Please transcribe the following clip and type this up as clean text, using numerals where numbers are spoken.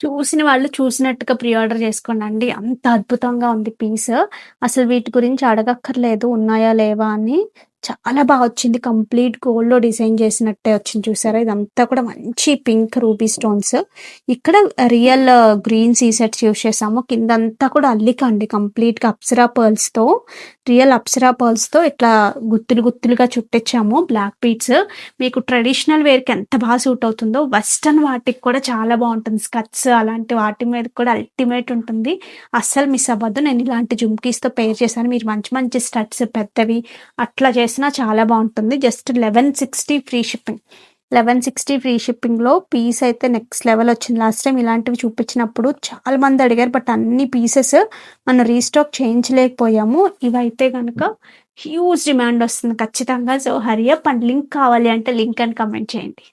చూసిన వాళ్ళు చూసినట్టుగా ప్రీ ఆర్డర్ చేసుకోండండి. అంత అద్భుతంగా ఉంది పీస్. అసలు వీటి గురించి అడగక్కర్లేదు ఉన్నాయా? లేవా? అని. చాలా వచ్చింది. కంప్లీట్ గోల్డ్‌లో డిజైన్ చేసినట్టే వచ్చింది చూసారా? ఇదంతా కూడా మంచి పింక్ రూబీ స్టోన్స్. ఇక్కడ real green sea sets use చేసాము. కిందంతా కూడా అల్లిక అండి కంప్లీట్‌గా అప్సరా పర్ల్స్‌తో. రియల్ అప్సరా పర్ల్స్‌తో ఇట్లా గుత్తులు గుత్తులుగా చుట్టించాము బ్లాక్ బీడ్స్. మీకు ట్రెడిషనల్ వేర్‌కి ఎంత సూట్ అవుతుందో వెస్టర్న్ వాటికి కూడా చాలా బావుంటుంది. స్కర్ట్స్ అలాంటి వాటి మీద కూడా అల్టిమేట్ ఉంటుంది. అస్సలు మిస్ అవ్వద్దు. నేను ఇలాంటి జుమ్కీస్‌తో పెయిర్ చేశాను. మీరు మంచి మంచి స్టడ్స్ పెద్దవి అట్లా చేసినా చాలా బావుంటుంది. Just 1160 free shipping. 1160 ఫ్రీ షిప్పింగ్‌లో పీస్ అయితే నెక్స్ట్ లెవెల్ వచ్చింది. లాస్ట్ టైమ్ ఇలాంటివి చూపించినప్పుడు చాలా మంది అడిగారు. బట్ అన్ని పీసెస్ మనం రీస్టాక్ చేయించలేకపోయాము. ఇవైతే గనక హ్యూజ్ డిమాండ్ వస్తుంది ఖచ్చితంగా. So, Hari up and link కావాలి అంటే లింక్ అని కామెంట్ చేయండి.